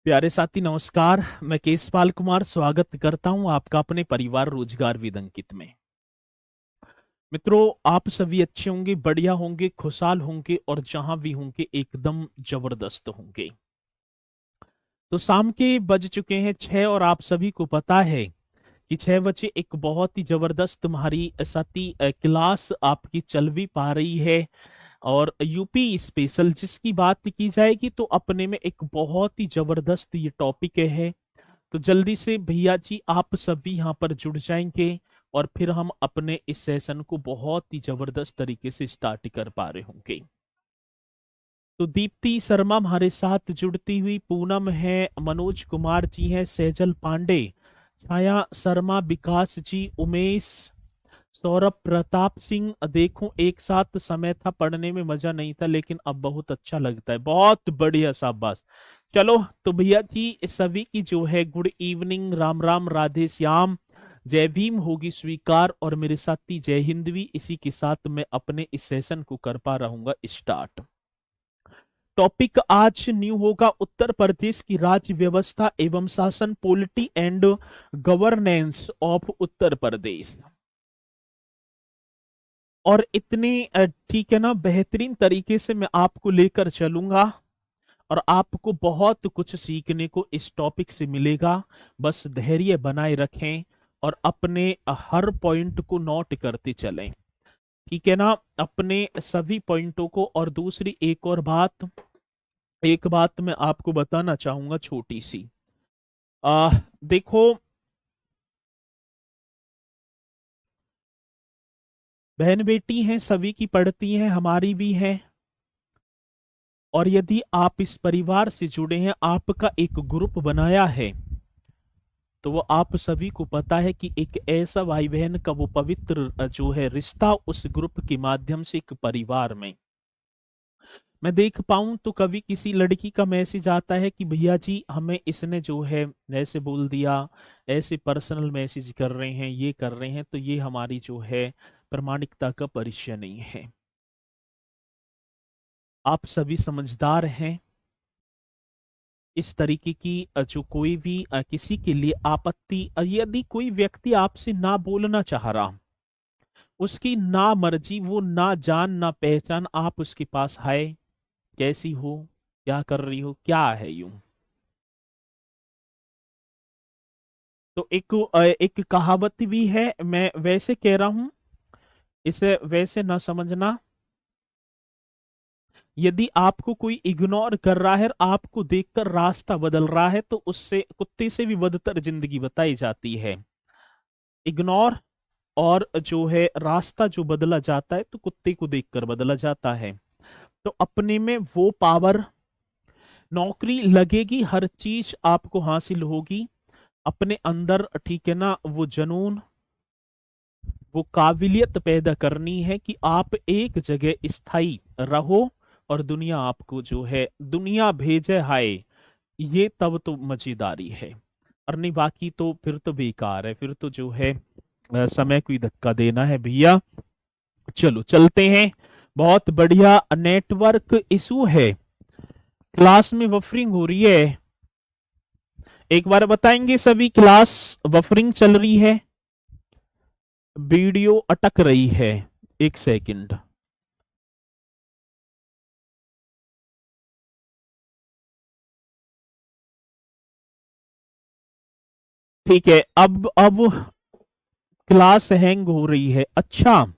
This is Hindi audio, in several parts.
प्यारे साथी नमस्कार। मैं केशपाल कुमार स्वागत करता हूं आपका अपने परिवार रोजगार विद अंकित में। मित्रों, आप सभी अच्छे होंगे, बढ़िया होंगे, खुशहाल होंगे और जहां भी होंगे एकदम जबरदस्त होंगे। तो शाम के बज चुके हैं 6 और आप सभी को पता है कि 6 बजे एक बहुत ही जबरदस्त हमारी साथी क्लास आपकी चल भी पा रही है। और यूपी स्पेशल जिसकी बात की जाएगी तो अपने में एक बहुत ही जबरदस्त ये टॉपिक है। तो जल्दी से भैया जी आप सभी यहाँ पर जुड़ जाएंगे और फिर हम अपने इस सेशन को बहुत ही जबरदस्त तरीके से स्टार्ट कर पा रहे होंगे। तो दीप्ति शर्मा हमारे साथ जुड़ती हुई, पूनम है, मनोज कुमार जी हैं, सेजल पांडे, छाया शर्मा, विकास जी, उमेश, सौरभ प्रताप सिंह। देखो एक साथ समय था, पढ़ने में मजा नहीं था लेकिन अब बहुत अच्छा लगता है। बहुत बढ़िया शाबाश। चलो तो भैया जी सभी की जो है गुड इवनिंग, राम राम, राधे श्याम, जय भीम होगी स्वीकार और मेरे साथी जय हिंद भी। इसी के साथ मैं अपने इस सेशन को कर पा रहूंगा स्टार्ट। टॉपिक आज न्यू होगा, उत्तर प्रदेश की राज्य व्यवस्था एवं शासन, polity and governance of Uttar प्रदेश। और इतनी ठीक है ना, बेहतरीन तरीके से मैं आपको लेकर चलूंगा और आपको बहुत कुछ सीखने को इस टॉपिक से मिलेगा। बस धैर्य बनाए रखें और अपने हर पॉइंट को नोट करते चलें, ठीक है ना, अपने सभी पॉइंटों को। और दूसरी एक बात मैं आपको बताना चाहूंगा छोटी सी। आ देखो, बहन बेटी हैं सभी की पढ़ती हैं, हमारी भी है। और यदि आप इस परिवार से जुड़े हैं, आपका एक ग्रुप बनाया है, तो वो आप सभी को पता है कि एक ऐसा भाई बहन का वो पवित्र जो है रिश्ता, उस ग्रुप के माध्यम से एक परिवार में मैं देख पाऊं तो कभी किसी लड़की का मैसेज आता है कि भैया जी हमें इसने जो है ऐसे बोल दिया, ऐसे पर्सनल मैसेज कर रहे हैं, ये कर रहे हैं, तो ये हमारी जो है प्रामाणिकता का परिचय नहीं है। आप सभी समझदार हैं। इस तरीके की जो कोई भी किसी के लिए आपत्ति, यदि कोई व्यक्ति आपसे ना बोलना चाह रहा, उसकी ना मर्जी, वो ना जान ना पहचान, आप उसके पास है, कैसी हो, क्या कर रही हो, क्या है, यूं। तो एक कहावत भी है, मैं वैसे कह रहा हूं, इसे वैसे ना समझना। यदि आपको कोई इग्नोर कर रहा है और आपको देखकर रास्ता बदल रहा है, तो उससे कुत्ते से भी बदतर जिंदगी बताई जाती है। इग्नोर और जो है रास्ता जो बदला जाता है तो कुत्ते को देखकर बदला जाता है। तो अपने में वो पावर, नौकरी लगेगी, हर चीज आपको हासिल होगी, अपने अंदर ठीक है ना वो जुनून, वो काबिलियत पैदा करनी है कि आप एक जगह स्थायी रहो और दुनिया आपको जो है दुनिया भेजे हाय, ये तब तो मजेदारी है। और नहीं बाकी तो फिर तो बेकार है, फिर तो जो है समय को ही धक्का देना है भैया। चलो चलते हैं। बहुत बढ़िया, नेटवर्क इशू है, क्लास में बफरिंग हो रही है। एक बार बताएंगे सभी, क्लास बफरिंग चल रही है, वीडियो अटक रही है, एक सेकंड। ठीक है, अब क्लास हैंग हो रही है, अच्छा।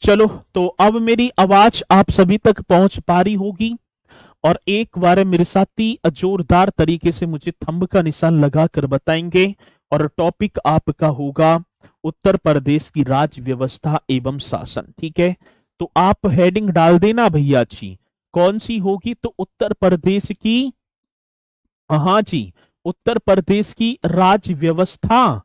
चलो, तो अब मेरी आवाज आप सभी तक पहुंच पा रही होगी। और एक बार मेरे साथी जोरदार तरीके से मुझे थंब का निशान लगाकर बताएंगे। और टॉपिक आपका होगा उत्तर प्रदेश की राज्य व्यवस्था एवं शासन, ठीक है। तो आप हेडिंग डाल देना भैया जी, कौन सी होगी, तो उत्तर प्रदेश की, हाँ जी, उत्तर प्रदेश की राज्य व्यवस्था,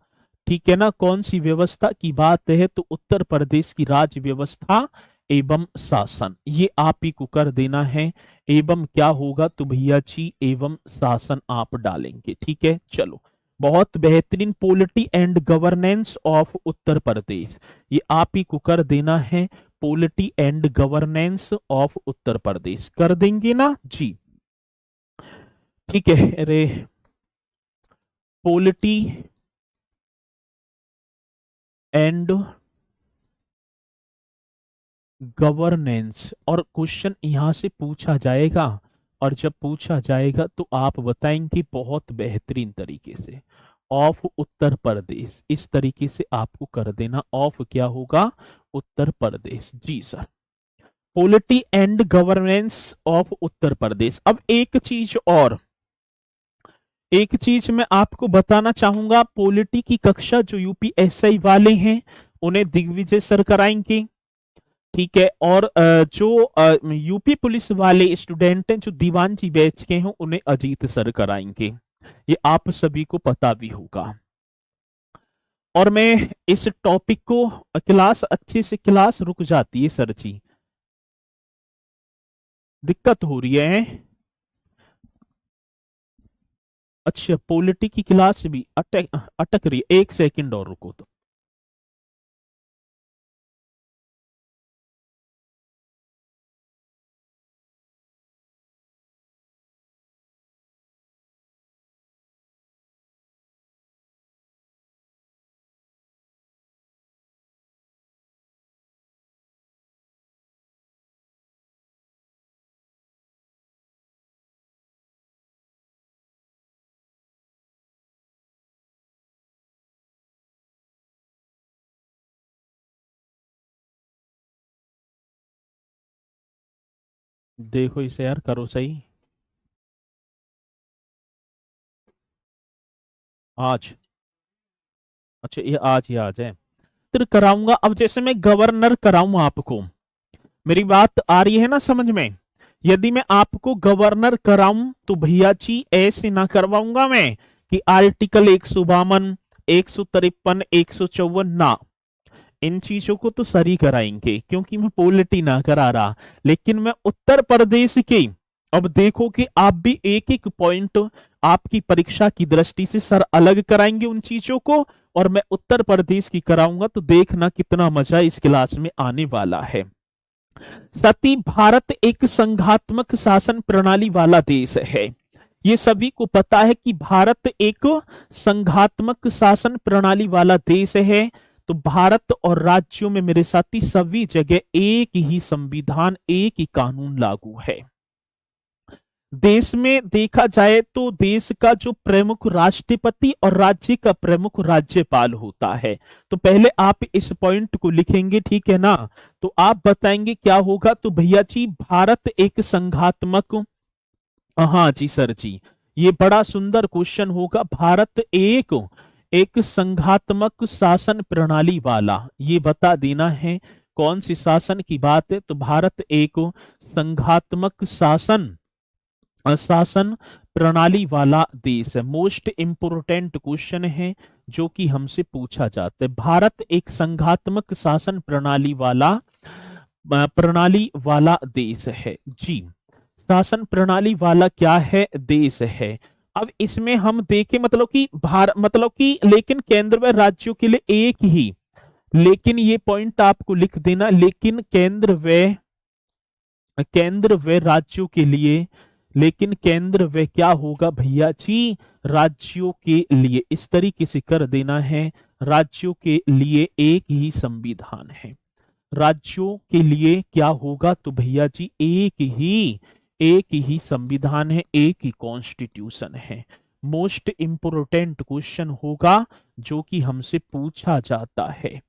ठीक है ना। कौन सी व्यवस्था की बात है, तो उत्तर प्रदेश की राज्य व्यवस्था एवं शासन, ये आप ही को कर देना है। एवं क्या होगा, तो भैया जी एवं शासन आप डालेंगे, ठीक है। चलो, बहुत बेहतरीन, polity and governance of Uttar प्रदेश, ये आप ही को कर देना है। Polity and governance of Uttar प्रदेश कर देंगे ना जी। ठीक है। अरे पॉलिटी एंड गवर्नेंस, और क्वेश्चन यहां से पूछा जाएगा, और जब पूछा जाएगा तो आप बताएंगे बहुत बेहतरीन तरीके से, ऑफ उत्तर प्रदेश, इस तरीके से आपको कर देना। ऑफ क्या होगा? उत्तर प्रदेश। जी sir, polity and governance of Uttar Pradesh. अब एक चीज और, एक चीज मैं आपको बताना चाहूंगा, पॉलिटी की कक्षा जो यूपीएससी वाले हैं उन्हें दिग्विजय सर कराएंगे, ठीक है। और जो यूपी पुलिस वाले स्टूडेंट हैं जो दीवान जी बैच के हैं उन्हें अजीत सर कराएंगे, ये आप सभी को पता भी होगा। और मैं इस टॉपिक को, क्लास अच्छे से क्लास रुक जाती है सर जी, दिक्कत हो रही है। अच्छा, पॉलिटी की क्लास भी अटक रही है, एक सेकंड और रुको तो। देखो इसे यार, करो सही। आज, अच्छा ये आज ही आज है, फिर कराऊंगा। अब जैसे मैं गवर्नर कराऊं आपको, मेरी बात आ रही है ना समझ में? यदि मैं आपको गवर्नर कराऊं तो भैया जी ऐसे ना करवाऊंगा मैं कि आर्टिकल 152, 153, 154 ना, इन चीजों को तो सरी कराएंगे क्योंकि मैं पॉलिटी ना करा रहा, लेकिन मैं उत्तर प्रदेश की, अब देखो कि आप भी एक एक पॉइंट आपकी परीक्षा की दृष्टि से सर अलग कराएंगे उन चीजों को, और मैं उत्तर प्रदेश की कराऊंगा, तो देखना कितना मजा इस क्लास में आने वाला है। सती भारत एक संघात्मक शासन प्रणाली वाला देश है, ये सभी को पता है कि भारत एक संघात्मक शासन प्रणाली वाला देश है। तो भारत और राज्यों में मेरे साथी सभी जगह एक ही संविधान, एक ही कानून लागू है। देश में देखा जाए तो देश का जो प्रमुख राष्ट्रपति और राज्य का प्रमुख राज्यपाल होता है। तो पहले आप इस पॉइंट को लिखेंगे, ठीक है ना? तो आप बताएंगे क्या होगा, तो भैया जी भारत एक संघात्मक, हाँ जी सर जी, ये बड़ा सुंदर क्वेश्चन होगा। भारत एक एक संघात्मक शासन प्रणाली वाला, ये बता देना है कौन सी शासन की बात है। तो भारत एक संघात्मक शासन प्रणाली वाला देश है। मोस्ट इंपोर्टेंट क्वेश्चन है जो कि हमसे पूछा जाता है। भारत एक संघात्मक शासन प्रणाली वाला देश है जी। शासन प्रणाली वाला क्या है? देश है। अब इसमें हम देखें, मतलब कि लेकिन केंद्र व राज्यों के लिए एक ही, लेकिन ये पॉइंट आपको लिख देना, लेकिन केंद्र व राज्यों के लिए, लेकिन केंद्र व क्या होगा भैया जी? राज्यों के लिए, इस तरीके से कर देना है। राज्यों के लिए एक ही संविधान है। राज्यों के लिए क्या होगा? तो भैया जी एक ही संविधान है, एक ही कॉन्स्टिट्यूशन है। मोस्ट इंपोर्टेंट क्वेश्चन होगा जो कि हमसे पूछा जाता है।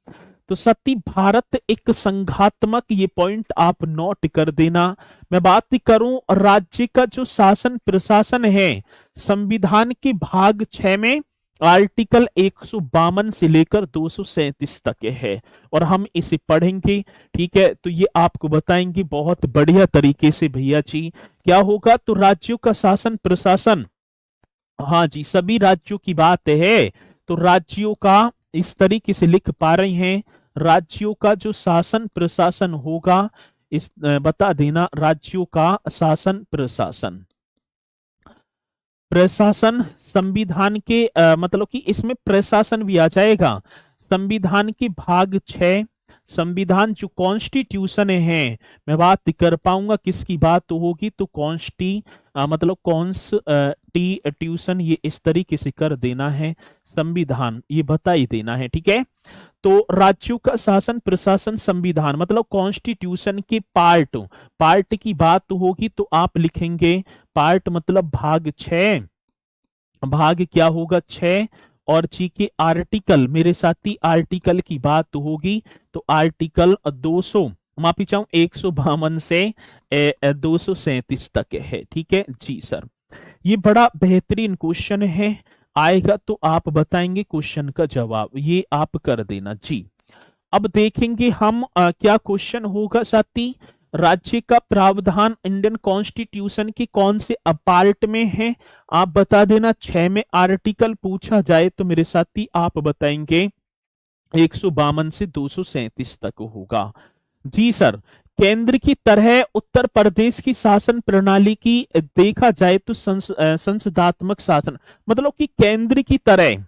तो सती भारत एक संघात्मक, ये पॉइंट आप नोट कर देना। मैं बात करूं राज्य का जो शासन प्रशासन है, संविधान के भाग 6 में आर्टिकल 152 से लेकर 237 तक है, और हम इसे पढ़ेंगे, ठीक है। तो ये आपको बताएंगे बहुत बढ़िया तरीके से भैया जी क्या होगा। तो राज्यों का शासन प्रशासन, हाँ जी, सभी राज्यों की बात है। तो राज्यों का इस तरीके से लिख पा रहे हैं, राज्यों का जो शासन प्रशासन होगा, इस बता देना, राज्यों का शासन प्रशासन प्रशासन संविधान के मतलब कि इसमें प्रशासन भी आ जाएगा। संविधान के भाग 6, संविधान जो कॉन्स्टिट्यूशन है, मैं बात कर पाऊंगा किसकी बात होगी, तो मतलब कॉन्स्टिट्यूशन, ये इस तरीके से कर देना है, संविधान ये बता ही देना है, ठीक है। तो राज्यों का शासन प्रशासन संविधान मतलब कॉन्स्टिट्यूशन के पार्ट की बात होगी तो आप लिखेंगे पार्ट मतलब भाग 6, भाग क्या होगा 6, और जी के आर्टिकल, मेरे साथी आर्टिकल की बात होगी तो आर्टिकल 200, माफी चाहूं 152 से 237 तक है, ठीक है जी सर। ये बड़ा बेहतरीन क्वेश्चन है, आएगा तो आप बताएंगे क्वेश्चन का जवाब, ये आप कर देना जी। अब देखेंगे हम क्या क्वेश्चन होगा साथी, राज्य का प्रावधान इंडियन कॉन्स्टिट्यूशन के कौन से पार्ट में है, आप बता देना। 6 में आर्टिकल पूछा जाए तो मेरे साथी आप बताएंगे 152 से 237 तक होगा जी सर। केंद्र की तरह उत्तर प्रदेश की शासन प्रणाली की देखा जाए तो संसदात्मक शासन, मतलब कि केंद्र की तरह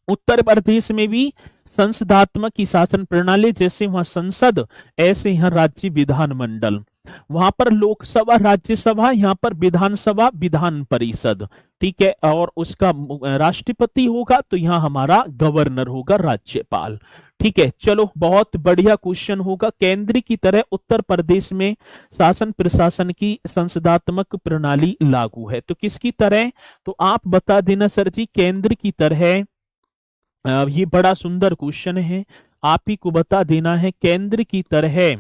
उत्तर प्रदेश में भी संसदात्मक की शासन प्रणाली, जैसे वहां संसद ऐसे यहाँ राज्य विधानमंडल, वहां पर लोकसभा राज्यसभा, यहाँ पर विधानसभा विधान परिषद, ठीक है। और उसका राष्ट्रपति होगा तो यहाँ हमारा गवर्नर होगा, राज्यपाल, ठीक है। चलो बहुत बढ़िया क्वेश्चन होगा। केंद्र की तरह उत्तर प्रदेश में शासन प्रशासन की संसदात्मक प्रणाली लागू है, तो किसकी तरह, तो आप बता देना सर जी केंद्र की तरह। ये बड़ा सुंदर क्वेश्चन है, आप ही को बता देना है केंद्र की तरह,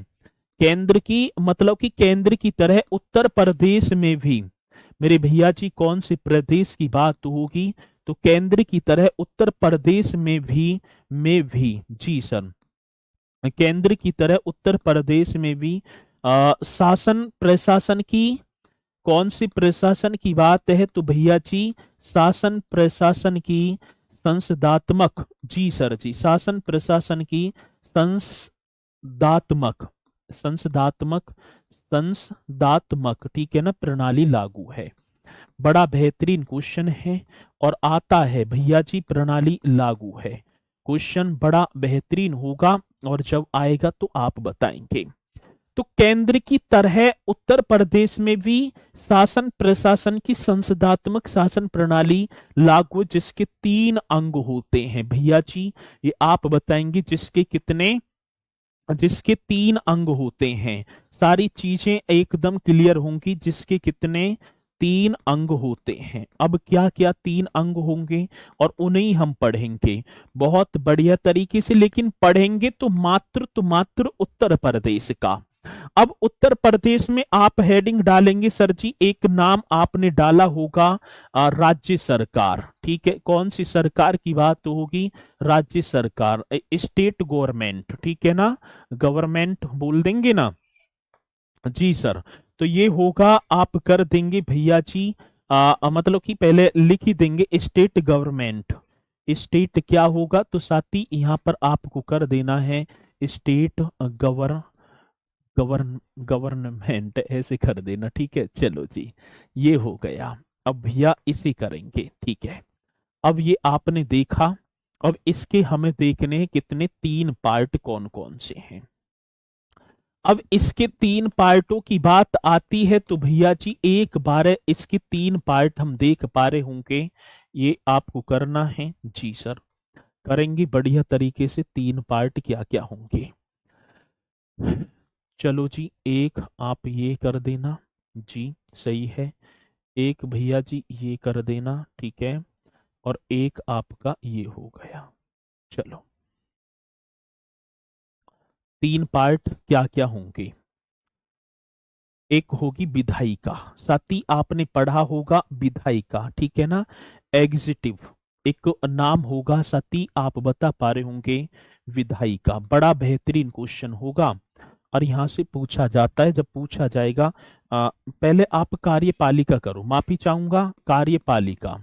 केंद्र की मतलब कि केंद्र की तरह उत्तर प्रदेश में भी, मेरे भैया जी कौन से प्रदेश की बात होगी, तो केंद्र की तरह उत्तर प्रदेश में भी जी सर, केंद्र की तरह उत्तर प्रदेश में भी शासन प्रशासन की, कौन सी प्रशासन की बात है, तो भैया जी शासन प्रशासन की संसदात्मक, जी सर जी, शासन प्रशासन की संसदात्मक संसदात्मक ठीक है ना, प्रणाली लागू है। बड़ा बेहतरीन क्वेश्चन है और आता है भैया जी, प्रणाली लागू है, क्वेश्चन बड़ा बेहतरीन होगा और जब आएगा तो आप बताएंगे। तो केंद्र की तरह उत्तर प्रदेश में भी शासन प्रशासन की संसदात्मक शासन प्रणाली लागू, जिसके 3 अंग होते हैं भैया जी, ये आप बताएंगे जिसके कितने, जिसके 3 अंग होते हैं, सारी चीजें एकदम क्लियर होंगी, जिसके कितने 3 अंग होते हैं। अब क्या क्या 3 अंग होंगे और उन्हें हम पढ़ेंगे बहुत बढ़िया तरीके से, लेकिन पढ़ेंगे तो मात्र उत्तर प्रदेश का। अब उत्तर प्रदेश में आप हेडिंग डालेंगे सर जी, एक नाम आपने डाला होगा राज्य सरकार, ठीक है। कौन सी सरकार की बात होगी, राज्य सरकार, स्टेट गवर्नमेंट, ठीक है ना, गवर्नमेंट बोल देंगे ना जी सर। तो ये होगा, आप कर देंगे भैया जी मतलब कि पहले लिख ही देंगे स्टेट गवर्नमेंट, स्टेट क्या होगा, तो साथी यहाँ पर आपको कर देना है स्टेट गवर्नमेंट, ऐसे कर देना, ठीक है। चलो जी ये हो गया। अब भैया इसे करेंगे, ठीक है। अब ये आपने देखा, अब इसके हमें देखने हैं कितने 3 पार्ट कौन कौन से हैं। अब इसके 3 पार्टों की बात आती है तो भैया जी एक बार इसके 3 पार्ट हम देख पा रहे होंगे, ये आपको करना है जी सर, करेंगे बढ़िया तरीके से। 3 पार्ट क्या क्या होंगे, चलो जी, एक आप ये कर देना जी, सही है, एक भैया जी ये कर देना, ठीक है, और एक आपका ये हो गया। चलो 3 पार्ट क्या क्या होंगे, एक होगी विधायिका, साथी आपने पढ़ा होगा विधायिका, ठीक है ना, एग्जीक्यूटिव एक नाम होगा साथी, आप बता पा रहे होंगे विधायिका, बड़ा बेहतरीन क्वेश्चन होगा और यहां से पूछा जाता है। जब पूछा जाएगा पहले आप कार्यपालिका करो, माफी चाहूंगा, कार्यपालिका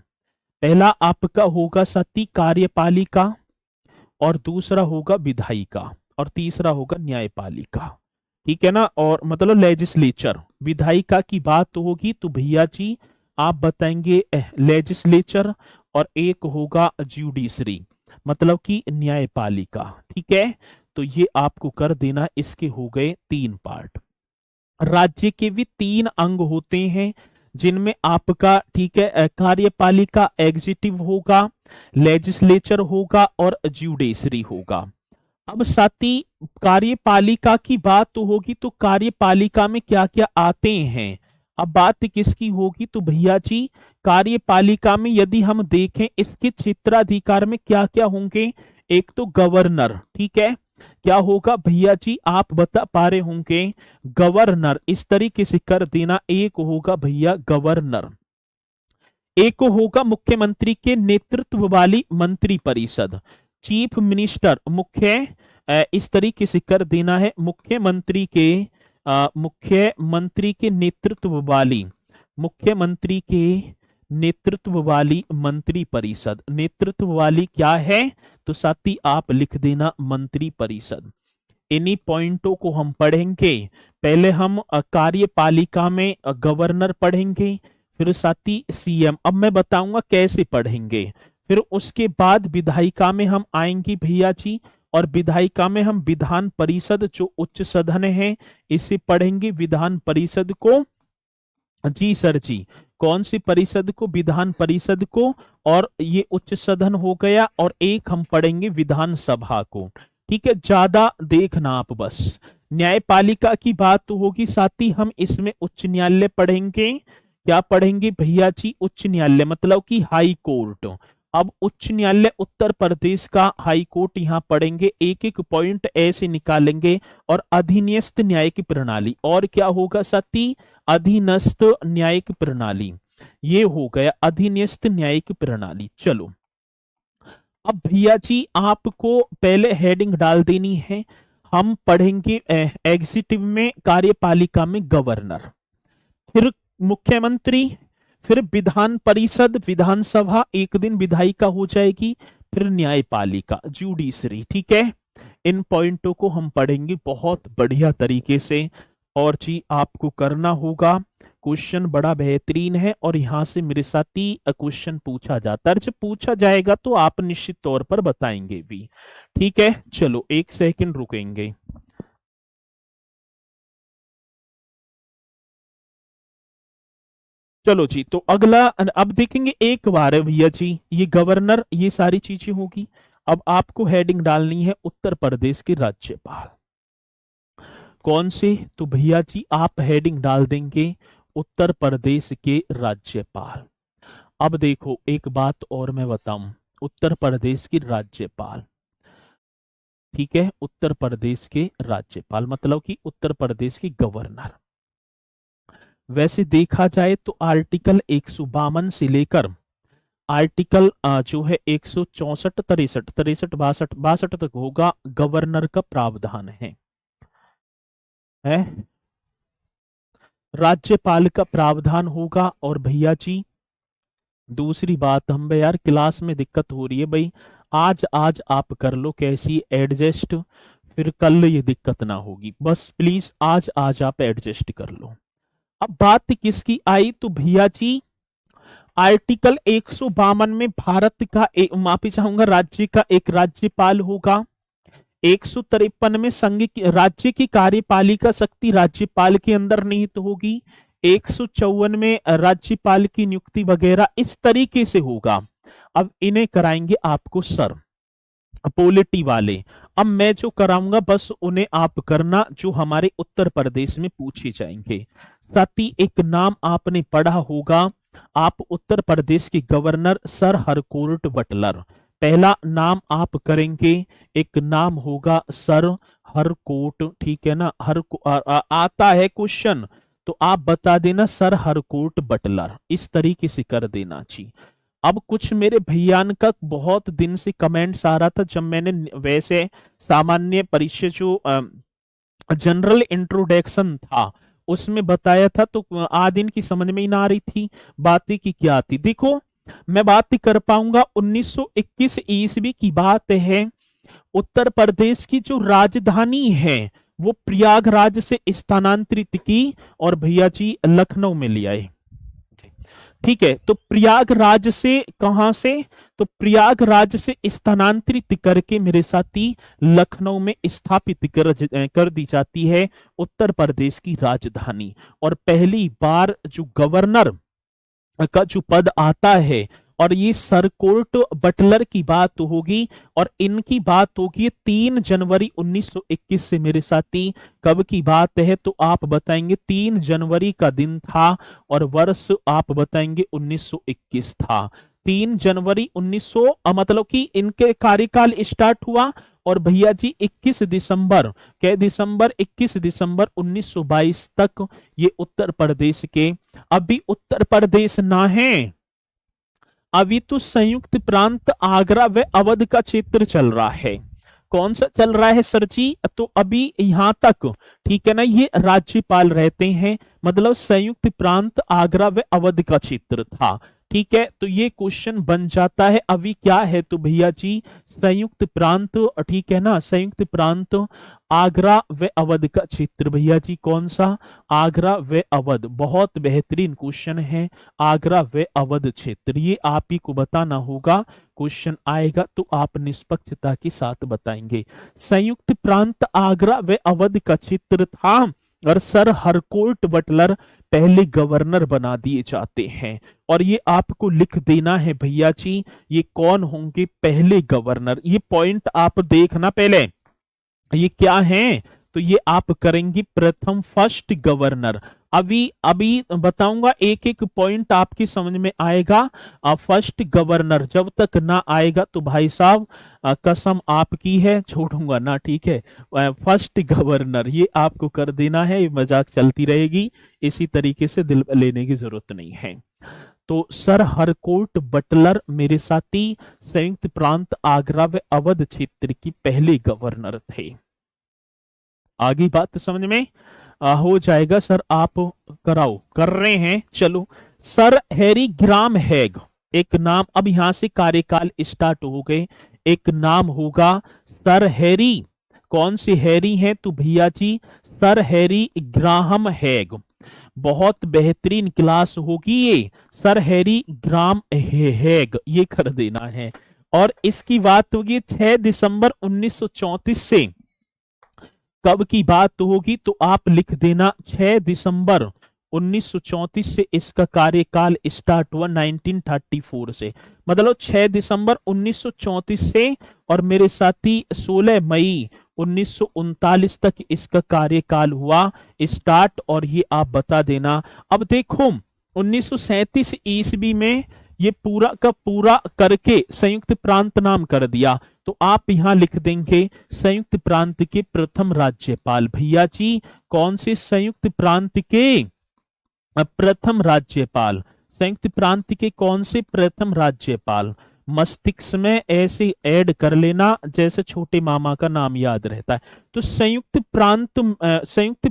पहला आपका होगा साथी कार्यपालिका, और दूसरा होगा विधायिका, और तीसरा होगा न्यायपालिका, ठीक है ना, और मतलब लेजिस्लेचर। विधायिका की बात होगी तो भैया जी आप बताएंगे लेजिस्लेचर, और एक होगा ज्यूडिशरी मतलब कि न्यायपालिका, ठीक है। तो ये आपको कर देना, इसके हो गए 3 पार्ट। राज्य के भी 3 अंग होते हैं, जिनमें आपका ठीक है कार्यपालिका एग्जीक्यूटिव होगा, लेजिस्लेचर होगा और ज्यूडिशरी होगा। अब साथी कार्यपालिका की बात तो होगी, तो कार्यपालिका में क्या क्या आते हैं। अब बात किसकी होगी, तो भैया जी कार्यपालिका में यदि हम देखें इसके क्षेत्राधिकार में क्या क्या होंगे। एक तो गवर्नर, ठीक है, क्या होगा भैया जी आप बता पा रहे होंगे, गवर्नर, इस तरीके से कर देना। एक होगा भैया गवर्नर, एक होगा मुख्यमंत्री के नेतृत्व वाली मंत्री परिषद, चीफ मिनिस्टर, इस तरीके से कर देना है, मुख्यमंत्री के नेतृत्व वाली मंत्री परिषद। नेतृत्व वाली क्या है, तो साथी आप लिख देना मंत्री परिषद। इन्हीं पॉइंटों को हम पढ़ेंगे। पहले हम कार्यपालिका में गवर्नर पढ़ेंगे, फिर साथी सीएम। अब मैं बताऊंगा कैसे पढ़ेंगे। फिर उसके बाद विधायिका में हम आएंगे भैया जी, और विधायिका में हम विधान परिषद जो उच्च सदन है इसे पढ़ेंगे। विधान परिषद को, जी सर जी, कौन सी परिषद को, विधान परिषद को, और ये उच्च सदन हो गया। और एक हम पढ़ेंगे विधानसभा को, ठीक है, ज्यादा देखना आप बस। न्यायपालिका की बात तो होगी, साथ ही हम इसमें उच्च न्यायालय पढ़ेंगे। क्या पढ़ेंगे भैया जी, उच्च न्यायालय मतलब कि हाई कोर्ट। अब उच्च न्यायालय उत्तर प्रदेश का हाई कोर्ट यहाँ पढ़ेंगे, एक एक पॉइंट ऐसे निकालेंगे। और अधीनस्थ न्यायिक प्रणाली, और क्या होगा साथी, अधीनस्थ न्यायिक प्रणाली, ये हो गया अधीनस्थ न्यायिक प्रणाली। चलो अब भैया जी आपको पहले हेडिंग डाल देनी है। हम पढ़ेंगे एग्जीक्यूटिव में, कार्यपालिका में गवर्नर, फिर मुख्यमंत्री, फिर विधान परिषद, विधानसभा, एक दिन विधायिका हो जाएगी, फिर न्यायपालिका, ज्यूडिशरी, ठीक है। इन पॉइंटों को हम पढ़ेंगे बहुत बढ़िया तरीके से। और जी आपको करना होगा, क्वेश्चन बड़ा बेहतरीन है और यहां से मेरे साथ ही क्वेश्चन पूछा जाता है। जब पूछा जाएगा तो आप निश्चित तौर पर बताएंगे भी, ठीक है। चलो एक सेकंड रुकेंगे। चलो जी, तो अगला अब देखेंगे एक बार है भैया जी, ये गवर्नर, ये सारी चीजें होगी। अब आपको हेडिंग डालनी है उत्तर प्रदेश के राज्यपाल। कौन से, तो भैया जी आप हेडिंग डाल देंगे उत्तर प्रदेश के राज्यपाल। अब देखो एक बात और मैं बताऊं, उत्तर प्रदेश के राज्यपाल, ठीक है, उत्तर प्रदेश के राज्यपाल मतलब कि उत्तर प्रदेश के गवर्नर। वैसे देखा जाए तो आर्टिकल 152 से लेकर आर्टिकल जो है 164, 63, 63, 62 तक होगा, गवर्नर का प्रावधान है। राज्यपाल का प्रावधान होगा। और भैया जी दूसरी बात, हम यार क्लास में दिक्कत हो रही है भाई, आज आप कर लो कैसी एडजस्ट, फिर कल ये दिक्कत ना होगी, बस प्लीज आज आप एडजस्ट कर लो। अब बात किसकी आई, तो भैया जी आर्टिकल 152 में भारत का माफी चाहूंगा, राज्य का एक राज्यपाल होगा। 153 में संघ की राज्य की कार्यपालिका शक्ति राज्यपाल के अंदर निहित होगी। 154 में राज्यपाल की नियुक्ति वगैरह इस तरीके से होगा। अब इन्हें कराएंगे आपको सर पॉलिटी वाले। अब मैं जो कराऊंगा बस उन्हें आप करना जो हमारे उत्तर प्रदेश में पूछे जाएंगे। साथ ही एक नाम आपने पढ़ा होगा, आप उत्तर प्रदेश के गवर्नर सर हरकोर्ट बटलर, पहला नाम आप करेंगे, एक नाम होगा सर हरकोर्ट, ठीक है ना। आता है क्वेश्चन तो आप बता देना सर हरकोर्ट बटलर, इस तरीके से कर देना चाहिए। अब कुछ मेरे भैयान का बहुत दिन से कमेंट्स आ रहा था, जब मैंने वैसे सामान्य परिचय जो जनरल इंट्रोडक्शन था उसमें बताया था, तो आदिन की समझ में ही ना आ रही थी बातें की क्या थी। देखो मैं बात कर पाऊंगा 1921 ईस्वी की बात है। उत्तर प्रदेश की जो राजधानी है वो प्रयागराज से स्थानांतरित की और भैया जी लखनऊ में ले आए, ठीक है। तो प्रयागराज से कहां से, तो प्रयागराज से स्थानांतरित करके मेरे साथी लखनऊ में स्थापित कर दी जाती है उत्तर प्रदेश की राजधानी। और पहली बार जो गवर्नर का जो पद आता है, और ये सर कोर्ट बटलर की बात होगी, और इनकी बात होगी 3 जनवरी 1921 से मेरे साथी। कब की बात है तो आप बताएंगे 3 जनवरी का दिन था, और वर्ष आप बताएंगे 1921 था। 3 जनवरी 1900 मतलब कि इनके कार्यकाल स्टार्ट हुआ, और भैया जी 21 दिसंबर 1922 तक ये उत्तर प्रदेश के, अभी उत्तर प्रदेश ना है, अभी तो संयुक्त प्रांत आगरा व अवध का क्षेत्र चल रहा है। कौन सा चल रहा है सर जी? तो अभी यहां तक, ठीक है ना, ये राज्यपाल रहते हैं, मतलब संयुक्त प्रांत आगरा व अवध का क्षेत्र था। ठीक है, तो ये क्वेश्चन बन जाता है। अभी क्या है तो भैया जी संयुक्त प्रांत, ठीक है ना, संयुक्त प्रांत आगरा व अवध का क्षेत्र। भैया जी कौन सा? आगरा व अवध। बहुत बेहतरीन क्वेश्चन है, आगरा व अवध क्षेत्र, ये आप ही को बताना होगा। क्वेश्चन आएगा तो आप निष्पक्षता के साथ बताएंगे। संयुक्त प्रांत आगरा व अवध का क्षेत्र था, और सर हरकोर्ट बटलर पहले गवर्नर बना दिए जाते हैं। और ये आपको लिख देना है भैया जी, ये कौन होंगे पहले गवर्नर। ये पॉइंट आप देखना पहले, ये क्या है तो ये आप करेंगे प्रथम फर्स्ट गवर्नर। अभी बताऊंगा, एक एक पॉइंट आपकी समझ में आएगा। फर्स्ट गवर्नर जब तक ना आएगा तो भाई साहब कसम आपकी है, छोड़ूंगा ना, ठीक है। फर्स्ट गवर्नर ये आपको कर देना है, ये मजाक चलती रहेगी, इसी तरीके से दिल लेने की जरूरत नहीं है। तो सर हरकोर्ट बटलर मेरे साथी संयुक्त प्रांत आगरा व अवध क्षेत्र की पहले गवर्नर थे। आगे बात समझ में हो जाएगा। सर आप कराओ, कर रहे हैं, चलो। सर हैरी ग्राम हैग एक नाम, अब यहां से कार्यकाल स्टार्ट हो गए। एक नाम होगा सर हैरी, कौन से हैरी हैं तो भैया जी सर हैरी ग्राहम हैग। बहुत बेहतरीन क्लास होगी ये, सर हैरी ग्राम हैग, ये कर देना है। और इसकी बात होगी 6 दिसंबर 1934 से। कब की बात होगी तो आप लिख देना 6 दिसंबर 1934 से इसका कार्यकाल स्टार्ट हुआ 1934 से, मतलब 6 दिसंबर 1934 से, और मेरे साथी 16 मई 1939 तक इसका कार्यकाल हुआ स्टार्ट। और ये आप बता देना। अब देखो 1937 ईस्वी में ये पूरा का पूरा करके संयुक्त प्रांत नाम कर दिया, तो आप यहां लिख देंगे संयुक्त प्रांत के प्रथम राज्यपाल। भैया जी कौन से संयुक्त प्रांत के प्रथम राज्यपाल? संयुक्त प्रांत के कौन से प्रथम राज्यपाल? मस्तिष्क में ऐसे ऐड कर लेना जैसे छोटे मामा का नाम याद रहता है। तो संयुक्त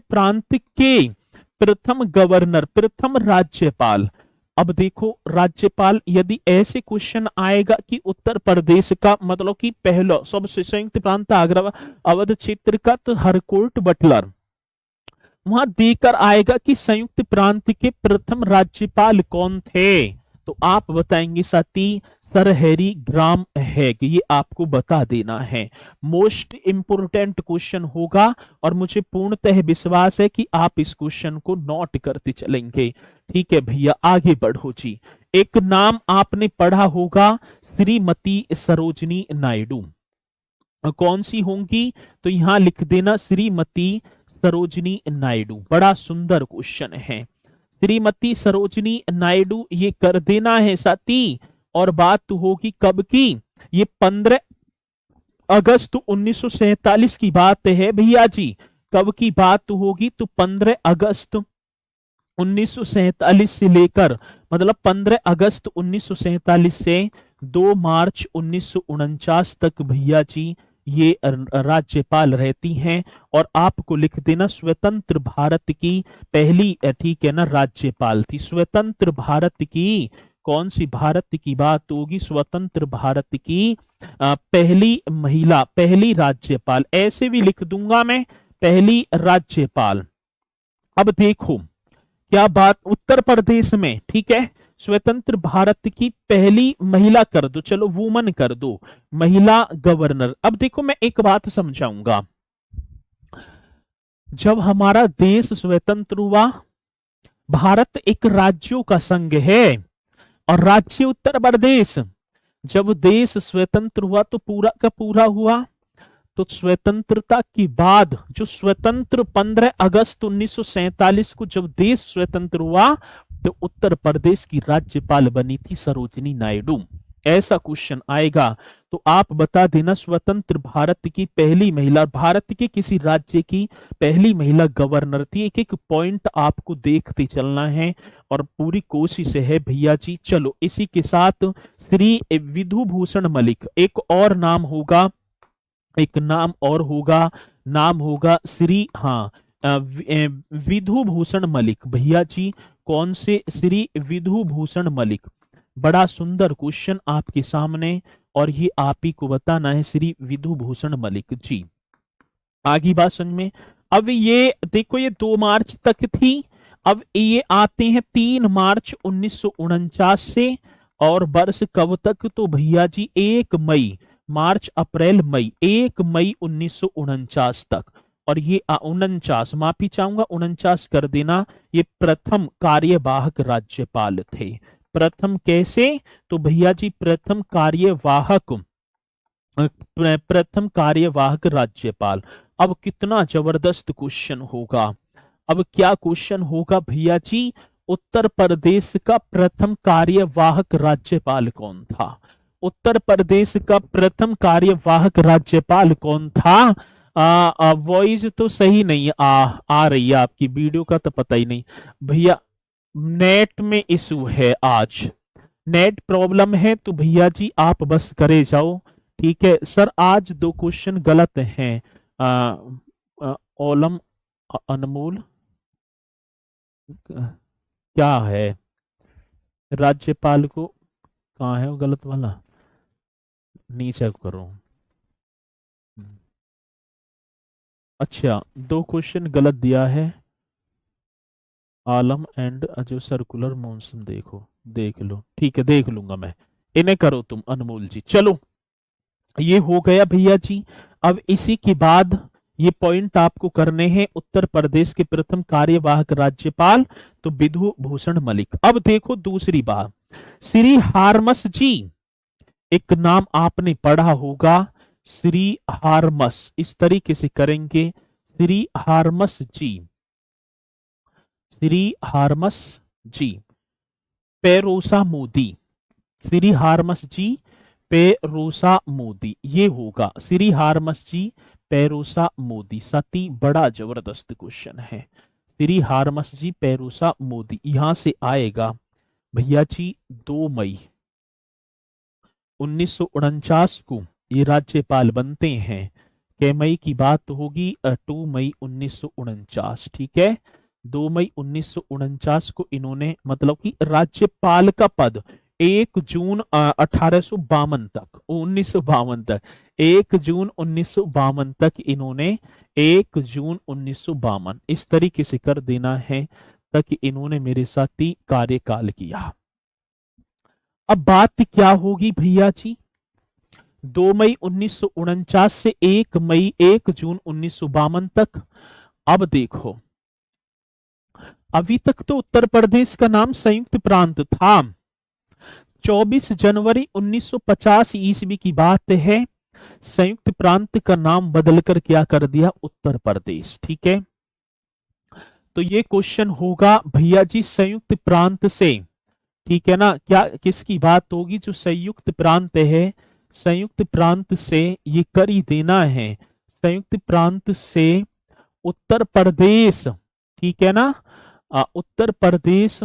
प्रांत के प्रथम गवर्नर, प्रथम राज्यपाल। अब देखो राज्यपाल, यदि ऐसे क्वेश्चन आएगा कि उत्तर प्रदेश का, मतलब कि पहला सबसे संयुक्त प्रांत आगरा अवध क्षेत्र का, तो हरकोर्ट बटलर वहां देकर आएगा कि संयुक्त प्रांत के प्रथम राज्यपाल कौन थे, तो आप बताएंगे साथी सर हैरी ग्राम हैग, ये आपको बता देना है। मोस्ट इंपोर्टेंट क्वेश्चन होगा, और मुझे पूर्णतः विश्वास है कि आप इस क्वेश्चन को नोट करते चलेंगे। ठीक है भैया, आगे बढ़ो जी। एक नाम आपने पढ़ा होगा श्रीमती सरोजनी नायडू, कौन सी होंगी तो यहां लिख देना श्रीमती सरोजनी नायडू। बड़ा सुंदर क्वेश्चन है, श्रीमती सरोजनी नायडू ये कर देना है साथी। और बात होगी कब की? ये 15 अगस्त 1947 की बात है भैया जी। कब की बात होगी तो 15 अगस्त 1947 से लेकर, मतलब 15 अगस्त 1947 से 2 मार्च 1949 तक भैया जी ये राज्यपाल रहती हैं। और आपको लिख देना स्वतंत्र भारत की पहली, ठीक है ना, राज्यपाल थी। स्वतंत्र भारत की, कौन सी भारत की बात होगी? स्वतंत्र भारत की पहली महिला, पहली राज्यपाल, ऐसे भी लिख दूंगा मैं, पहली राज्यपाल। अब देखो क्या बात उत्तर प्रदेश में, ठीक है, स्वतंत्र भारत की पहली महिला कर दो, चलो वुमन कर दो, महिला गवर्नर। अब देखो मैं एक बात समझाऊंगा, जब हमारा देश स्वतंत्र हुआ, भारत एक राज्यों का संघ है और राज्य उत्तर प्रदेश। जब देश स्वतंत्र हुआ तो पूरा का पूरा हुआ, तो स्वतंत्रता के बाद जो स्वतंत्र 15 अगस्त 1947 को जब देश स्वतंत्र हुआ, तो उत्तर प्रदेश की राज्यपाल बनी थी सरोजिनी नायडू। ऐसा क्वेश्चन आएगा तो आप बता देना, स्वतंत्र भारत की पहली महिला, भारत के किसी राज्य की पहली महिला गवर्नर थी। एक एक पॉइंट आपको देखते चलना है और पूरी कोशिश है भैया जी। चलो इसी के साथ श्री विधु भूषण मलिक, एक और नाम होगा, एक नाम और होगा, नाम होगा श्री, हाँ, विधु भूषण मलिक। भैया जी कौन से? श्री विधु भूषण मलिक। बड़ा सुंदर क्वेश्चन आपके सामने और ये आप ही को बताना है, श्री विधु भूषण मलिक जी। आगे बात समझ में। अब ये देखो, ये 2 मार्च तक थी, अब ये आते हैं 3 मार्च 1949 से, और वर्ष कब तक? तो भैया जी 1 मई, मार्च अप्रैल मई, 1 मई 1949 तक। और ये 49, माफी चाहूंगा 49 कर देना, ये प्रथम कार्यवाहक राज्यपाल थे। प्रथम कैसे? तो भैया जी प्रथम कार्यवाहक राज्यपाल। अब कितना जबरदस्त क्वेश्चन होगा, अब क्या क्वेश्चन होगा भैया जी? उत्तर प्रदेश का प्रथम कार्यवाहक राज्यपाल कौन था? उत्तर प्रदेश का प्रथम कार्यवाहक राज्यपाल कौन था? वॉइस तो सही नहीं आ रही है आपकी, वीडियो का तो पता ही नहीं भैया, नेट में इशू है, आज नेट प्रॉब्लम है, तो भैया जी आप बस करे जाओ, ठीक है सर। आज 2 क्वेश्चन गलत हैं। ओलम अनमोल क्या है, राज्यपाल को कहाँ है वो गलत वाला, नीचे करो। अच्छा 2 क्वेश्चन गलत दिया है। आलम एंड जो सर्कुलर मॉनसून, देखो देख लो, ठीक है देख लूंगा मैं, इन्हें करो तुम अनमोल जी। चलो ये हो गया भैया जी। अब इसी के बाद ये पॉइंट आपको करने हैं, उत्तर प्रदेश के प्रथम कार्यवाहक राज्यपाल तो विधु भूषण मलिक। अब देखो दूसरी बात, श्री हारमस जी, एक नाम आपने पढ़ा होगा, श्री हारमस, इस तरीके से करेंगे, श्री हारमस जी, श्री हारमस जी, पेरोसा मोदी, श्री हारमस जी पेरोसा मोदी, ये होगा श्री हारमस जी पेरोसा मोदी। सती बड़ा जबरदस्त क्वेश्चन है, श्री हारमस जी पेरोसा मोदी, यहां से आएगा भैया जी 2 मई 1949 को ये राज्यपाल बनते हैं। कै मई की बात होगी? 2 मई 1949, ठीक है। 2 मई 1949 को इन्होंने, मतलब कि राज्यपाल का पद 1 जून 1852 तक, 1952 तक, 1 जून 1952 तक इन्होंने, 1 जून 1952, इस तरीके से कर देना है तक इन्होंने मेरे साथ ही कार्यकाल किया। अब बात क्या होगी भैया जी? 2 मई 1949 से 1 जून 1952 तक। अब देखो, अभी तक तो उत्तर प्रदेश का नाम संयुक्त प्रांत था। 24 जनवरी 1950 ईस्वी की बात है, संयुक्त प्रांत का नाम बदलकर क्या कर दिया? उत्तर प्रदेश, ठीक है। तो ये क्वेश्चन होगा भैया जी संयुक्त प्रांत से, ठीक है ना, क्या किसकी बात होगी? जो संयुक्त प्रांत है, संयुक्त प्रांत से ये कर ही देना है, संयुक्त प्रांत से उत्तर प्रदेश, ठीक है ना, उत्तर प्रदेश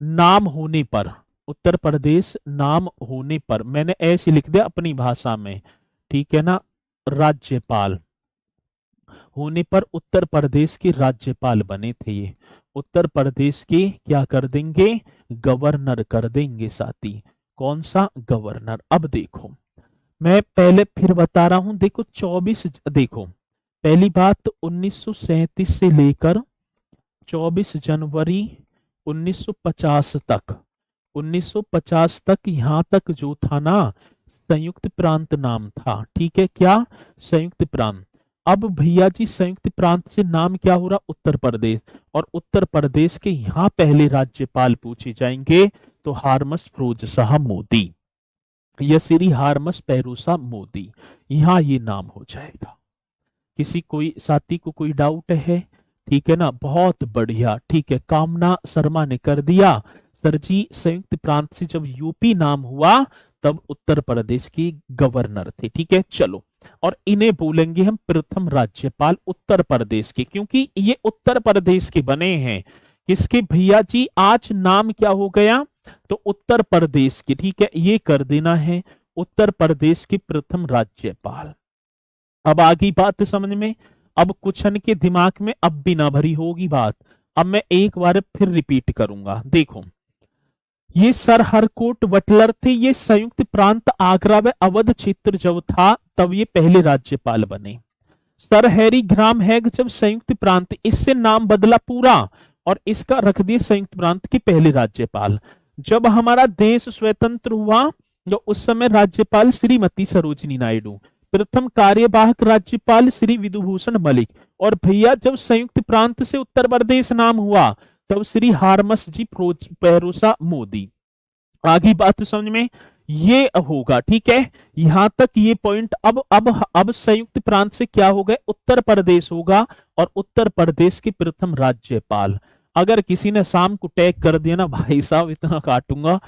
नाम होने पर, उत्तर प्रदेश नाम होने पर, मैंने ऐसे लिख दिया अपनी भाषा में, ठीक है ना, राज्यपाल होने पर उत्तर प्रदेश के राज्यपाल बने थे ये, उत्तर प्रदेश के क्या कर देंगे? गवर्नर कर देंगे साथी। कौन सा? गवर्नर। अब देखो मैं पहले फिर बता रहा हूं, देखो 24, देखो पहली बात 1937 से लेकर 24 जनवरी 1950 तक, 1950 तक यहां तक जो था ना संयुक्त प्रांत नाम था। ठीक है, क्या संयुक्त प्रांत। अब भैया जी संयुक्त प्रांत से नाम क्या हो रहा, उत्तर प्रदेश, और उत्तर प्रदेश के यहाँ पहले राज्यपाल पूछे जाएंगे तो हारमस फिरोज शाह मोदी या श्री हारमस पेरूसा मोदी, यहाँ ये नाम हो जाएगा। किसी कोई साथी को कोई डाउट है? ठीक है ना, बहुत बढ़िया। ठीक है, कामना शर्मा ने कर दिया, सर जी संयुक्त प्रांत से जब यूपी नाम हुआ तब उत्तर प्रदेश के गवर्नर थे। ठीक है, चलो, और इन्हें बोलेंगे हम प्रथम राज्यपाल उत्तर प्रदेश के, क्योंकि ये उत्तर प्रदेश के बने हैं। किसके भैया जी, आज नाम क्या हो गया, तो उत्तर प्रदेश के। ठीक है, ये कर देना है, उत्तर प्रदेश के प्रथम राज्यपाल। अब आगे बात समझ में, अब कुछ के दिमाग में अब भी ना भरी होगी बात, अब मैं एक बार फिर रिपीट करूंगा। देखो, ये सर हरकोट बटलर थे, ये संयुक्त प्रांत आगरा व अवध क्षेत्र जब था तब ये पहले राज्यपाल बने। सर हैरी ग्राम हैग जब संयुक्त प्रांत, इससे नाम बदला पूरा और इसका रख दिए संयुक्त प्रांत के पहले राज्यपाल। जब हमारा देश स्वतंत्र हुआ तो उस समय राज्यपाल श्रीमती सरोजिनी नायडू, प्रथम कार्यवाहक राज्यपाल श्री विधुभूषण मलिक, और भैया जब संयुक्त प्रांत से उत्तर प्रदेश नाम हुआ तब श्री हारमस जी पेरूसा मोदी। आगे बात समझ में, ये होगा। ठीक है, यहां तक ये पॉइंट। अब संयुक्त प्रांत से क्या हो गए, उत्तर प्रदेश होगा, और उत्तर प्रदेश के प्रथम राज्यपाल। अगर किसी ने शाम को टैग कर दिया ना भाई साहब, इतना काटूंगा।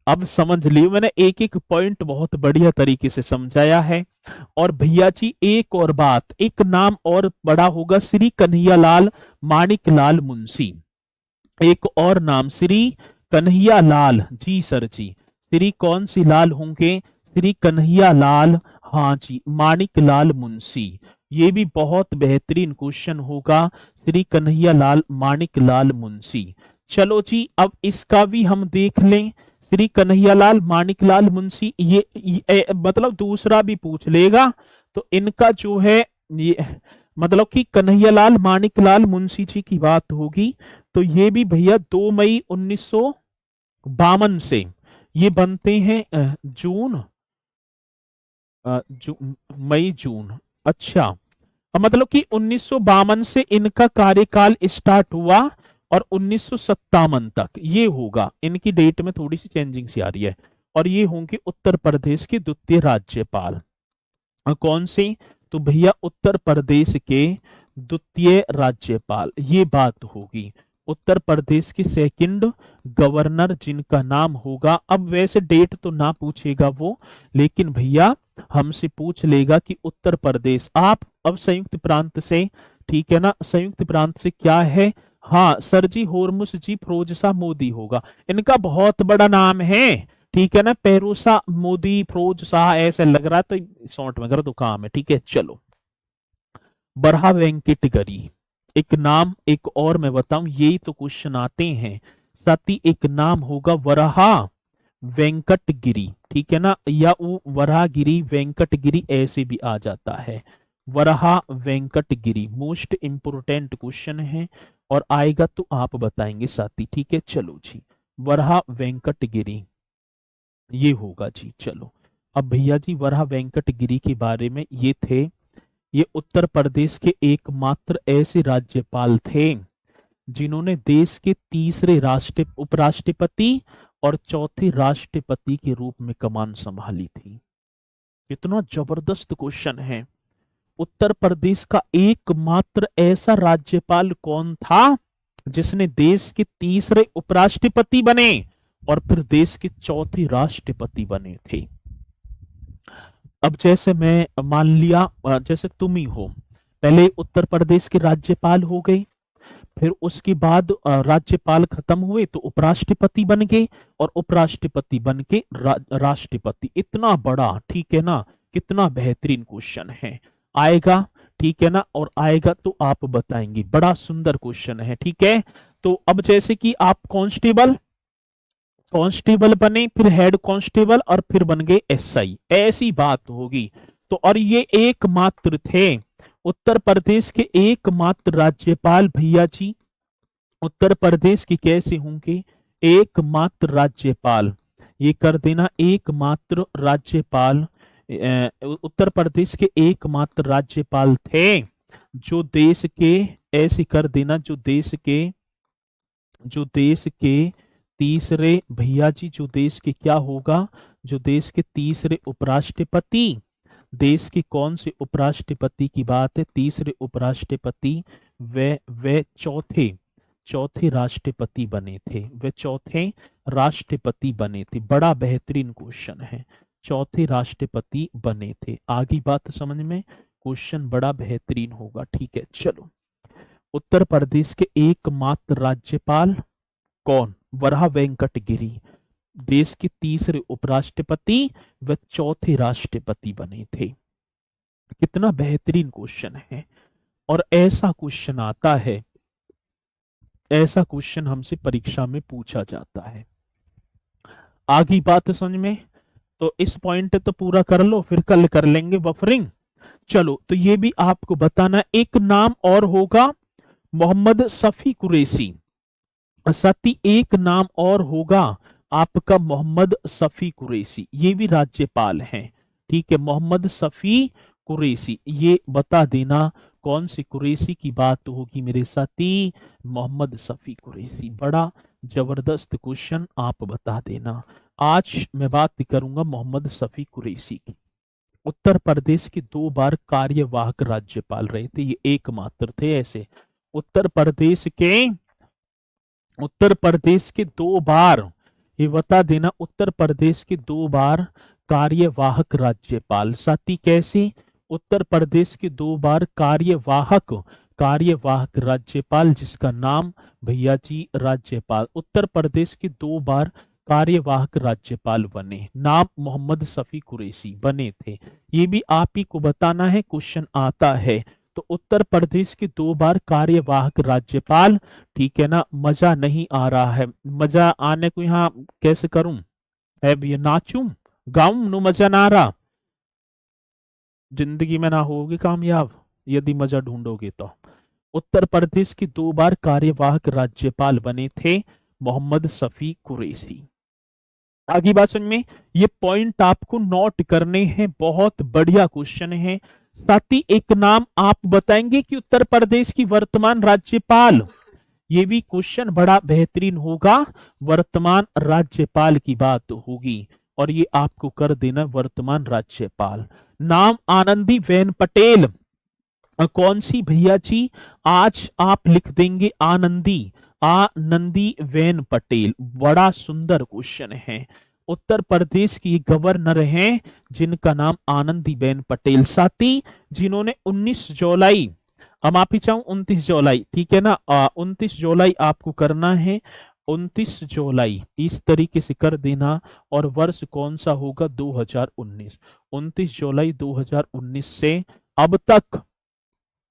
अब समझ लियो, मैंने एक एक पॉइंट बहुत बढ़िया तरीके से समझाया है। और भैया जी एक और बात, एक नाम और बड़ा होगा, श्री कन्हैयालाल माणिकलाल मुंशी। एक और नाम श्री कन्हैयालाल जी, सर जी श्री कौन सी लाल होंगे, श्री कन्हैयालाल, हाँ जी माणिकलाल मुंशी। ये भी बहुत बेहतरीन क्वेश्चन होगा, श्री कन्हैयालाल माणिकलाल मुंशी। चलो जी, अब इसका भी हम देख लें, श्री कन्हैयालाल माणिकलाल मुंशी। ये मतलब दूसरा भी पूछ लेगा तो इनका जो है ये मतलब कि कन्हैयालाल माणिकलाल मुंशी जी की बात होगी। तो ये भी भैया 2 मई 1952 से ये बनते हैं जून, मई जून। अच्छा, मतलब कि 1952 से इनका कार्यकाल स्टार्ट हुआ और 1957 तक ये होगा। इनकी डेट में थोड़ी सी चेंजिंग सी आ रही है, और ये होंगे उत्तर प्रदेश के द्वितीय राज्यपाल। कौन से, तो भैया उत्तर प्रदेश के द्वितीय राज्यपाल, ये बात होगी। उत्तर प्रदेश के सेकंड गवर्नर जिनका नाम होगा, अब वैसे डेट तो ना पूछेगा वो, लेकिन भैया हमसे पूछ लेगा कि उत्तर प्रदेश आप अब संयुक्त प्रांत से, ठीक है ना, संयुक्त प्रांत से क्या है, हाँ सर जी होरमुस जी फिरोज शाह मोदी होगा। इनका बहुत बड़ा नाम है, ठीक है ना, पेरूसा मोदी फिरोज शाह ऐसे लग रहा है, तो शॉर्ट में कर दो काम है। ठीक है, चलो, बरहा वेंकट गिरी एक नाम, एक और मैं बताऊं, यही तो क्वेश्चन आते हैं साथ ही। एक नाम होगा वराहा वेंकट गिरी, ठीक है ना, या वो वराहगिरी वेंकट गिरी ऐसे भी आ जाता है। Varaha Venkata Giri most important question है और आएगा तो आप बताएंगे साथी। ठीक है, चलो जी, वराहा वेंकट गिरी ये होगा जी। चलो, अब भैया जी वराहा वेंकट गिरी के बारे में ये थे, ये उत्तर प्रदेश के एकमात्र ऐसे राज्यपाल थे जिन्होंने देश के तीसरे उपराष्ट्रपति और चौथे राष्ट्रपति के रूप में कमान संभाली थी। कितना जबरदस्त क्वेश्चन है। उत्तर प्रदेश का एकमात्र ऐसा राज्यपाल कौन था जिसने देश के तीसरे उपराष्ट्रपति बने और फिर देश के चौथे राष्ट्रपति बने थे। अब जैसे मैं मान लिया, जैसे तुम ही हो, पहले उत्तर प्रदेश के राज्यपाल हो गए, फिर उसके बाद राज्यपाल खत्म हुए तो उपराष्ट्रपति बन गए, और उपराष्ट्रपति बन के राष्ट्रपति। इतना बड़ा, ठीक है ना, कितना बेहतरीन क्वेश्चन है, आएगा, ठीक है ना, और आएगा तो आप बताएंगे। बड़ा सुंदर क्वेश्चन है, ठीक है। तो अब जैसे कि आप कांस्टेबल बने, फिर हेड कांस्टेबल, और फिर बन गए एसआई, ऐसी बात होगी। तो और ये एकमात्र थे उत्तर प्रदेश के एकमात्र राज्यपाल भैया जी, उत्तर प्रदेश की कैसे होंगे एकमात्र राज्यपाल, ये कर देना एकमात्र राज्यपाल। उत्तर प्रदेश के एकमात्र राज्यपाल थे जो देश के, ऐसे कर देना, जो देश के तीसरे, भैया जी जो देश के क्या होगा, जो देश के तीसरे उपराष्ट्रपति, देश के कौन से उपराष्ट्रपति की बात है, तीसरे उपराष्ट्रपति, वे चौथे राष्ट्रपति बने थे, वे चौथे राष्ट्रपति बने थे। बड़ा बेहतरीन क्वेश्चन है, चौथे राष्ट्रपति बने थे। आगे बात समझ में, क्वेश्चन बड़ा बेहतरीन होगा। ठीक है, चलो। उत्तर प्रदेश के एकमात्र राज्यपाल कौन, वराह वेंकट गिरी, देश के तीसरे उपराष्ट्रपति व चौथे राष्ट्रपति बने थे। कितना बेहतरीन क्वेश्चन है। और ऐसा क्वेश्चन आता है, ऐसा क्वेश्चन हमसे परीक्षा में पूछा जाता है। आगे बात समझ में, तो इस पॉइंट तो पूरा कर लो, फिर कल कर लेंगे बफरिंग। चलो, तो ये भी आपको बताना, एक नाम और होगा मोहम्मद शफी कुरैशी, साथी एक नाम और होगा आपका मोहम्मद शफी कुरैशी, ये भी राज्यपाल हैं। ठीक है, मोहम्मद शफी कुरैशी, ये बता देना कौन सी कुरैशी की बात होगी मेरे साथी, मोहम्मद शफी कुरैशी। बड़ा जबरदस्त क्वेश्चन, आप बता देना। आज मैं बात करूंगा मोहम्मद शफी कुरैशी की। उत्तर प्रदेश के 2 बार कार्यवाहक राज्यपाल रहे थे, ये एकमात्र थे ऐसे। उत्तर प्रदेश के 2 बार, ये बता देना, उत्तर प्रदेश के 2 बार कार्यवाहक राज्यपाल, साथी कैसे, उत्तर प्रदेश के 2 बार कार्यवाहक राज्यपाल, जिसका नाम भैया जी राज्यपाल, उत्तर प्रदेश के 2 बार कार्यवाहक राज्यपाल बने, नाम मोहम्मद शफी कुरैशी बने थे। ये भी आप ही को बताना है, क्वेश्चन आता है। तो उत्तर प्रदेश के 2 बार कार्यवाहक राज्यपाल, ठीक है ना। मजा नहीं आ रहा है, मजा आने को यहाँ कैसे करूं, है भैया, नाचूं गाऊं, नु मजा ना आ रहा, जिंदगी में ना होगी कामयाब यदि मजा ढूंढोगे तो। उत्तर प्रदेश के 2 बार कार्यवाहक राज्यपाल बने थे मोहम्मद शफी कुरैशी। आगे बात समझ में, ये पॉइंट आपको नोट करने हैं, बहुत बढ़िया क्वेश्चन है। साथ ही एक नाम आप बताएंगे कि उत्तर प्रदेश की वर्तमान राज्यपाल, ये भी क्वेश्चन बड़ा बेहतरीन होगा, वर्तमान राज्यपाल की बात होगी, और ये आपको कर देना वर्तमान राज्यपाल। नाम आनंदीबेन पटेल, कौन सी भैया जी, आज आप लिख देंगे आनंदीबेन पटेल। बड़ा सुंदर क्वेश्चन है। उत्तर प्रदेश की गवर्नर हैं जिनका नाम आनंदीबेन पटेल, साथी जिन्होंने 19 जुलाई, अब आप ही चाहूं 29 जुलाई, ठीक है ना, 29 जुलाई आपको करना है, 29 जुलाई इस तरीके से कर देना। और वर्ष कौन सा होगा, 2019, 29 जुलाई 2019 से अब तक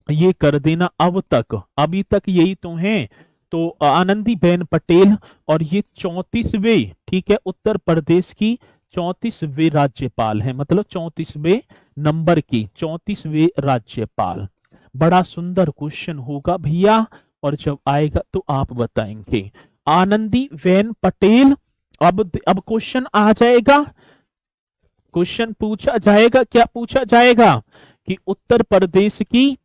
ये कर देना, अब तक, अभी तक यही तो हैं। तो आनंदीबेन पटेल, और ये 34वें, ठीक है, उत्तर प्रदेश की 34वें राज्यपाल हैं, मतलब 34वें नंबर की 34वें राज्यपाल। बड़ा सुंदर क्वेश्चन होगा भैया, और जब आएगा तो आप बताएंगे। आनंदीबेन पटेल, अब क्वेश्चन आ जाएगा, क्वेश्चन पूछा जाएगा, क्या पूछा जाएगा कि उत्तर प्रदेश की,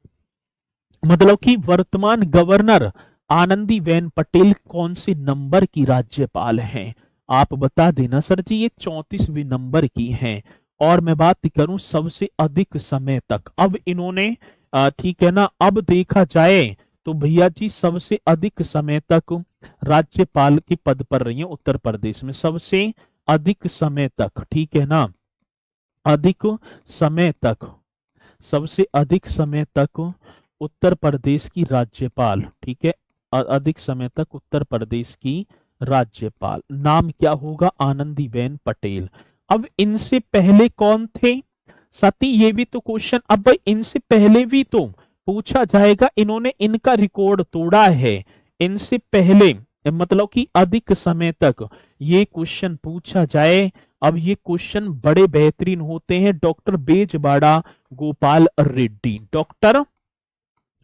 मतलब कि वर्तमान गवर्नर आनंदीबेन पटेल कौन से नंबर की राज्यपाल हैं, आप बता देना। सर जी ये 34वें नंबर की हैं। और मैं बात करूं सबसे अधिक समय तक, अब इन्होंने, ठीक है ना, अब देखा जाए तो भैया जी सबसे अधिक समय तक राज्यपाल के पद पर रही है उत्तर प्रदेश में, सबसे अधिक समय तक, ठीक है ना, अधिक समय तक, सबसे अधिक समय तक उत्तर प्रदेश की राज्यपाल, ठीक है, अधिक समय तक उत्तर प्रदेश की राज्यपाल, नाम क्या होगा, आनंदीबेन पटेल। अब इनसे पहले कौन थे साथी, ये भी तो क्वेश्चन, अब भाई इनसे पहले भी तो पूछा जाएगा, इन्होंने इनका रिकॉर्ड तोड़ा है, इनसे पहले मतलब कि अधिक समय तक ये क्वेश्चन पूछा जाए। अब ये क्वेश्चन बड़े बेहतरीन होते हैं, doctor Bezwada Gopal Reddy, doctor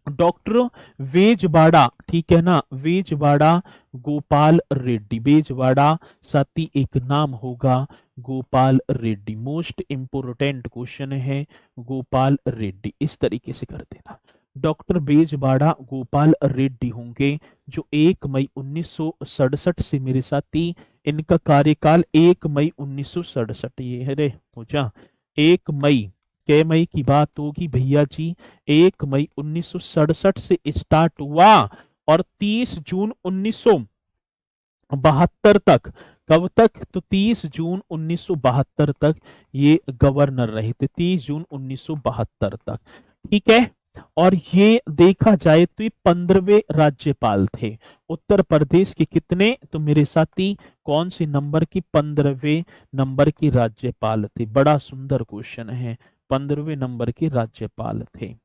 doctor Vejwada, ठीक है ना, वेजवाड़ा गोपाल रेड्डी, वेजवाड़ा साथी एक नाम होगा Gopal Reddy. Most important question है गोपाल रेड्डी, इस तरीके से कर देना। डॉक्टर बेजवाड़ा गोपाल रेड्डी होंगे जो 1 मई 1967 से, मेरे साथी इनका कार्यकाल 1 मई 1967, ये है रे हो जा 1 मई, कै मई की बात होगी भैया जी, 1 मई 1967 से स्टार्ट हुआ और 30 जून 1972 तक, कब तक, तो 30 जून 1972 तक ये गवर्नर रहे थे, 30 जून 1972 तक, ठीक है। और ये देखा जाए तो ये 15वें राज्यपाल थे। उत्तर प्रदेश के कितने, तो मेरे साथी कौन से नंबर की, 15वें नंबर की राज्यपाल थे। बड़ा सुंदर क्वेश्चन है, 15वें नंबर के राज्यपाल थे,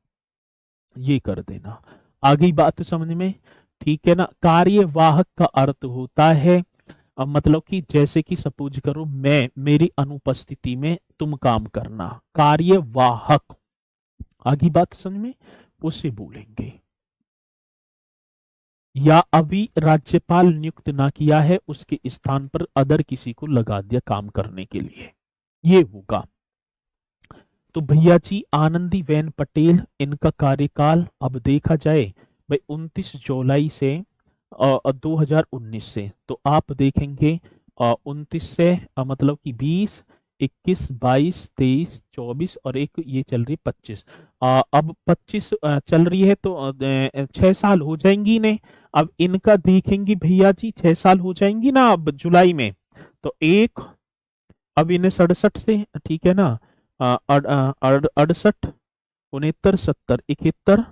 ये कर देना। आगे बात समझ में, ठीक है ना। कार्यवाहक का अर्थ होता है मतलब कि जैसे कि सपोज करो मैं, मेरी अनुपस्थिति में तुम काम करना, कार्यवाहक। आगे बात समझ में, उसे बोलेंगे। या अभी राज्यपाल नियुक्त ना किया है उसके स्थान पर अदर किसी को लगा दिया काम करने के लिए, ये होगा। तो भैया जी आनंदीबेन पटेल, इनका कार्यकाल अब देखा जाए भाई 29 जुलाई से 2019 से, तो आप देखेंगे 29 से मतलब कि 20, 21, 22, 23, 24 और एक ये चल रही 25, अब 25 चल रही है तो 6 साल हो जाएंगी ने। अब इनका देखेंगे भैया जी 6 साल हो जाएंगी ना अब जुलाई में, तो एक, अब इन्हें 67 से, ठीक है ना, 68, 69, 70, 71,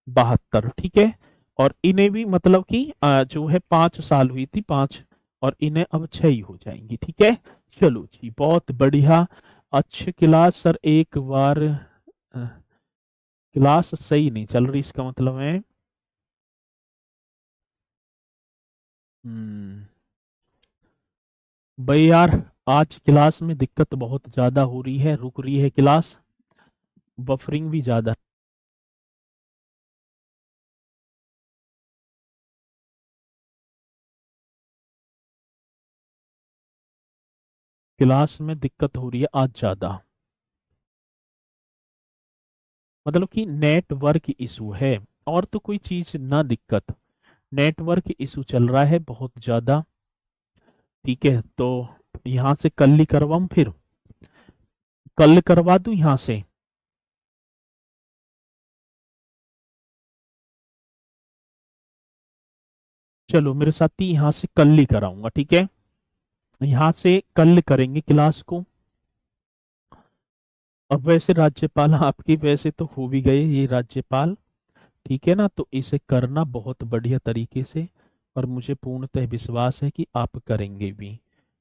72, ठीक है। और इन्हें भी मतलब कि जो है 5 साल हुई थी, 5, और इन्हें अब 6 ही हो जाएंगी, ठीक है। चलो जी बहुत बढ़िया, अच्छी क्लास सर। एक बार क्लास सही नहीं चल रही, इसका मतलब है भाई यार आज क्लास में दिक्कत बहुत ज्यादा हो रही है, रुक रही है क्लास, बफरिंग भी ज्यादा, क्लास में दिक्कत हो रही है आज ज्यादा, मतलब कि नेटवर्क इशू है और तो कोई चीज ना दिक्कत, नेटवर्क इशू चल रहा है बहुत ज्यादा, ठीक है। तो यहाँ से कल ही करवाऊं, फिर कल करवा दूं यहाँ से, चलो मेरे साथ ही यहाँ से कल ही कराऊंगा, ठीक है। यहाँ से कल करेंगे क्लास को। अब वैसे राज्यपाल आपकी वैसे तो हो भी गए ये राज्यपाल, ठीक है ना, तो इसे करना बहुत बढ़िया तरीके से, और मुझे पूर्णतः विश्वास है कि आप करेंगे भी,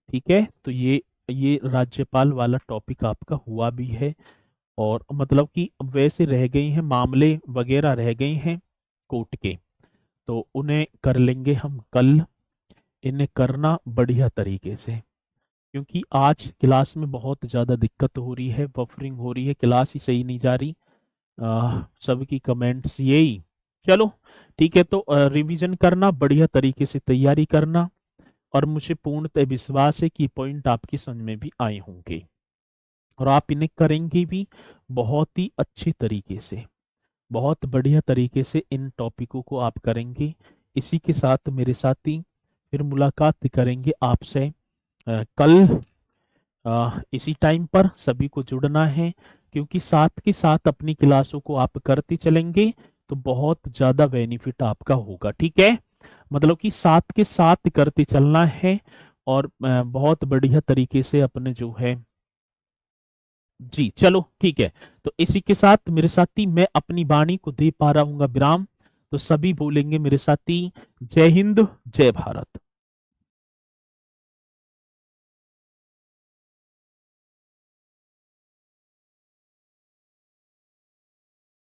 ठीक है। तो ये राज्यपाल वाला टॉपिक आपका हुआ भी है, और मतलब कि वैसे रह गई हैं मामले वगैरह रह गए हैं कोर्ट के, तो उन्हें कर लेंगे हम कल। इन्हें करना बढ़िया तरीके से, क्योंकि आज क्लास में बहुत ज़्यादा दिक्कत हो रही है, बफरिंग हो रही है, क्लास ही सही नहीं जा रही, सबकी कमेंट्स यही। चलो ठीक है, तो रिवीजन करना, बढ़िया तरीके से तैयारी करना, और मुझे पूर्णतः विश्वास है कि पॉइंट आपकी समझ में भी आए होंगे, और आप इन्हें करेंगे भी बहुत ही अच्छे तरीके से, बहुत बढ़िया तरीके से इन टॉपिकों को आप करेंगे। इसी के साथ मेरे साथी फिर मुलाकात करेंगे आपसे कल इसी टाइम पर, सभी को जुड़ना है, क्योंकि साथ के साथ अपनी क्लासों को आप करते चलेंगे तो बहुत ज्यादा बेनिफिट आपका होगा, ठीक है। मतलब कि साथ के साथ करते चलना है, और बहुत बढ़िया तरीके से अपने जो है, जी चलो ठीक है। तो इसी के साथ मेरे साथी मैं अपनी वाणी को दे पा रहा हूँ विराम, तो सभी बोलेंगे मेरे साथी जय हिंद जय भारत।